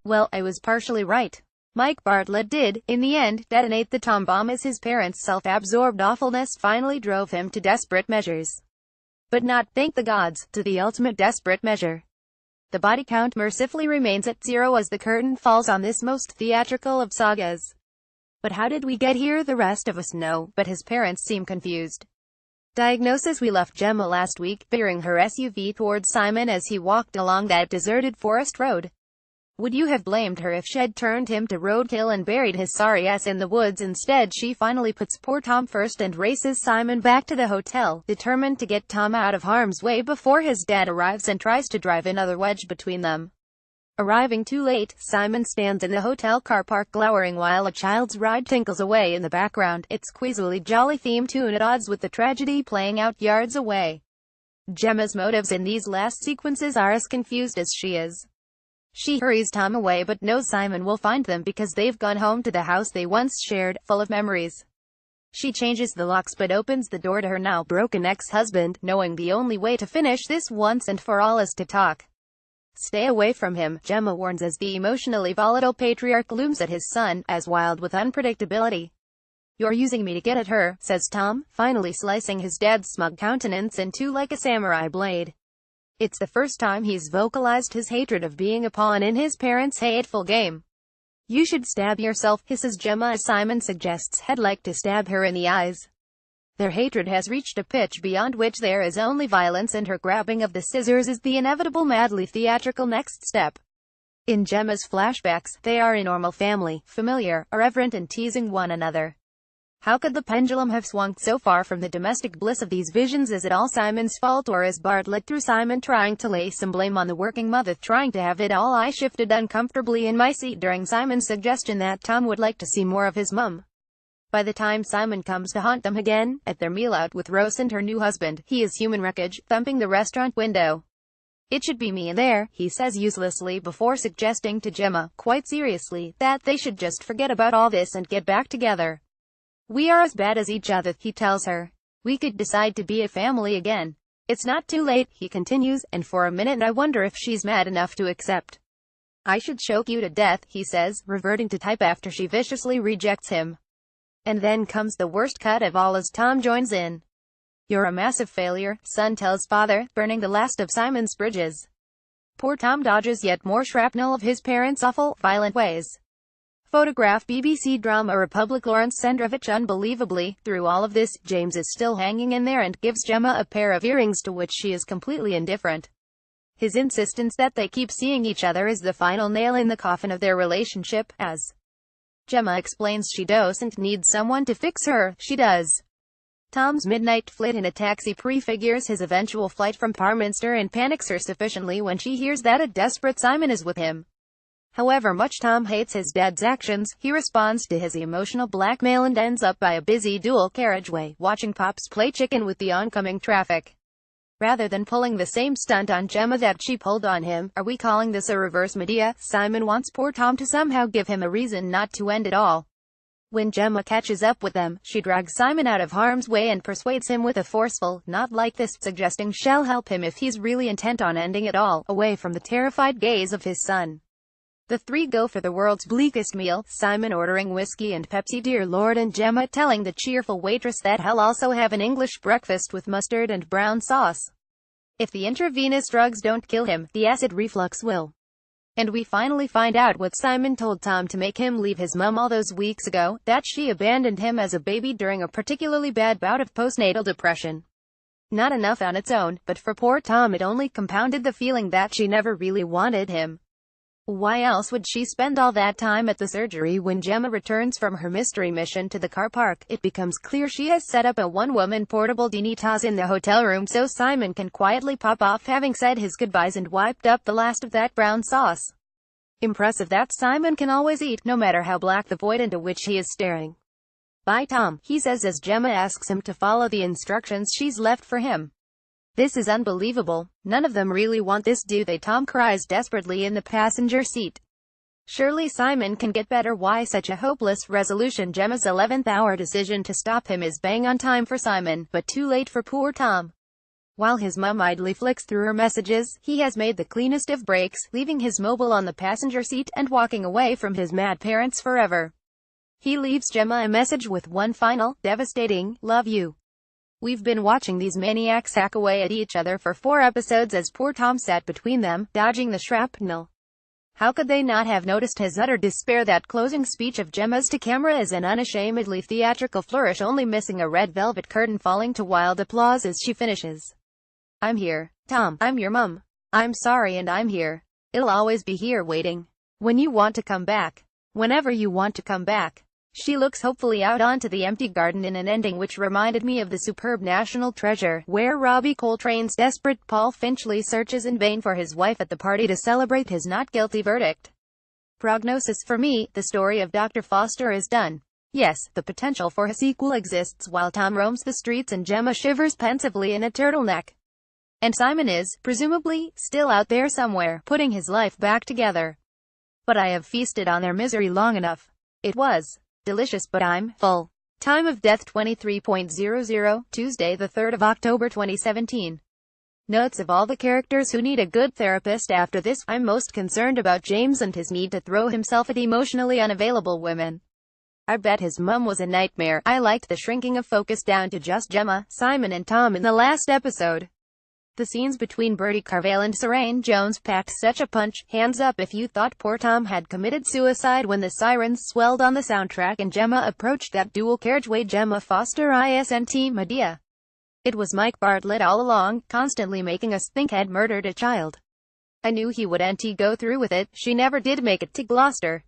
Well, I was partially right. Mike Bartlett did, in the end, detonate the Tom bomb as his parents' self-absorbed awfulness finally drove him to desperate measures. But not, thank the gods, to the ultimate desperate measure. The body count mercifully remains at 0 as the curtain falls on this most theatrical of sagas. But how did we get here? The rest of us know, but his parents seem confused. Diagnosis: we left Gemma last week, veering her SUV towards Simon as he walked along that deserted forest road. Would you have blamed her if she'd turned him to roadkill and buried his sorry ass in the woods? Instead, she finally puts poor Tom first and races Simon back to the hotel, determined to get Tom out of harm's way before his dad arrives and tries to drive another wedge between them. Arriving too late, Simon stands in the hotel car park glowering while a child's ride tinkles away in the background, its queasily jolly theme tune at odds with the tragedy playing out yards away. Gemma's motives in these last sequences are as confused as she is. She hurries Tom away but knows Simon will find them because they've gone home to the house they once shared, full of memories. She changes the locks but opens the door to her now broken ex-husband, knowing the only way to finish this once and for all is to talk. Stay away from him, Gemma warns as the emotionally volatile patriarch looms at his son, as wild with unpredictability. You're using me to get at her, says Tom, finally slicing his dad's smug countenance in two like a samurai blade. It's the first time he's vocalized his hatred of being a pawn in his parents' hateful game. You should stab yourself, hisses Gemma as Simon suggests he'd like to stab her in the eyes. Their hatred has reached a pitch beyond which there is only violence, and her grabbing of the scissors is the inevitable madly theatrical next step. In Gemma's flashbacks, they are a normal family, familiar, irreverent and teasing one another. How could the pendulum have swung so far from the domestic bliss of these visions? Is it all Simon's fault, or is Bartlett through Simon trying to lay some blame on the working mother trying to have it all? I shifted uncomfortably in my seat during Simon's suggestion that Tom would like to see more of his mum. By the time Simon comes to haunt them again, at their meal out with Rose and her new husband, he is human wreckage, thumping the restaurant window. It should be me in there, he says uselessly before suggesting to Gemma, quite seriously, that they should just forget about all this and get back together. We are as bad as each other, he tells her. We could decide to be a family again. It's not too late, he continues, and for a minute I wonder if she's mad enough to accept. I should choke you to death, he says, reverting to type after she viciously rejects him. And then comes the worst cut of all as Tom joins in. You're a massive failure, son tells father, burning the last of Simon's bridges. Poor Tom dodges yet more shrapnel of his parents' awful, violent ways. Photograph BBC drama Republic. Lawrence Sendrovich. Unbelievably, through all of this, James is still hanging in there and gives Gemma a pair of earrings to which she is completely indifferent. His insistence that they keep seeing each other is the final nail in the coffin of their relationship, as Gemma explains she doesn't need someone to fix her, she does. Tom's midnight flit in a taxi prefigures his eventual flight from Parminster and panics her sufficiently when she hears that a desperate Simon is with him. However much Tom hates his dad's actions, he responds to his emotional blackmail and ends up by a busy dual carriageway, watching Pops play chicken with the oncoming traffic. Rather than pulling the same stunt on Gemma that she pulled on him, are we calling this a reverse Medea? Simon wants poor Tom to somehow give him a reason not to end it all. When Gemma catches up with them, she drags Simon out of harm's way and persuades him with a forceful, not like this, suggesting she'll help him if he's really intent on ending it all, away from the terrified gaze of his son. The three go for the world's bleakest meal, Simon ordering whiskey and Pepsi, dear Lord, and Gemma telling the cheerful waitress that he'll also have an English breakfast with mustard and brown sauce. If the intravenous drugs don't kill him, the acid reflux will. And we finally find out what Simon told Tom to make him leave his mum all those weeks ago, that she abandoned him as a baby during a particularly bad bout of postnatal depression. Not enough on its own, but for poor Tom it only compounded the feeling that she never really wanted him. Why else would she spend all that time at the surgery? When Gemma returns from her mystery mission to the car park, it becomes clear she has set up a one-woman portable dignitas in the hotel room so Simon can quietly pop off having said his goodbyes and wiped up the last of that brown sauce. Impressive that Simon can always eat, no matter how black the void into which he is staring. Bye Tom, he says as Gemma asks him to follow the instructions she's left for him. This is unbelievable. None of them really want this, do they? Tom cries desperately in the passenger seat. Surely Simon can get better. Why such a hopeless resolution? Gemma's 11th hour decision to stop him is bang on time for Simon, but too late for poor Tom. While his mum idly flicks through her messages, he has made the cleanest of breaks, leaving his mobile on the passenger seat and walking away from his mad parents forever. He leaves Gemma a message with one final, devastating, "Love you." We've been watching these maniacs hack away at each other for 4 episodes as poor Tom sat between them, dodging the shrapnel. How could they not have noticed his utter despair? That closing speech of Gemma's to camera is an unashamedly theatrical flourish, only missing a red velvet curtain falling to wild applause as she finishes. "I'm here, Tom. I'm your mum. I'm sorry and I'm here. I'll always be here waiting. When you want to come back. Whenever you want to come back." She looks hopefully out onto the empty garden in an ending which reminded me of the superb National Treasure, where Robbie Coltrane's desperate Paul Finchley searches in vain for his wife at the party to celebrate his not guilty verdict. Prognosis: for me, the story of Dr. Foster is done. Yes, the potential for a sequel exists while Tom roams the streets and Gemma shivers pensively in a turtleneck. And Simon is, presumably, still out there somewhere, putting his life back together. But I have feasted on their misery long enough. It was delicious, but I'm full. Time of death 23.00, Tuesday the 3rd of October 2017. Notes: of all the characters who need a good therapist after this, I'm most concerned about James and his need to throw himself at emotionally unavailable women. I bet his mum was a nightmare. I liked the shrinking of focus down to just Gemma, Simon and Tom in the last episode. The scenes between Bertie Carvale and Serene Jones packed such a punch. Hands up if you thought poor Tom had committed suicide when the sirens swelled on the soundtrack and Gemma approached that dual carriageway. Gemma Foster isn't Medea. It was Mike Bartlett all along, constantly making us think he'd murdered a child. I knew he wouldn't go through with it. She never did make it to Gloucester.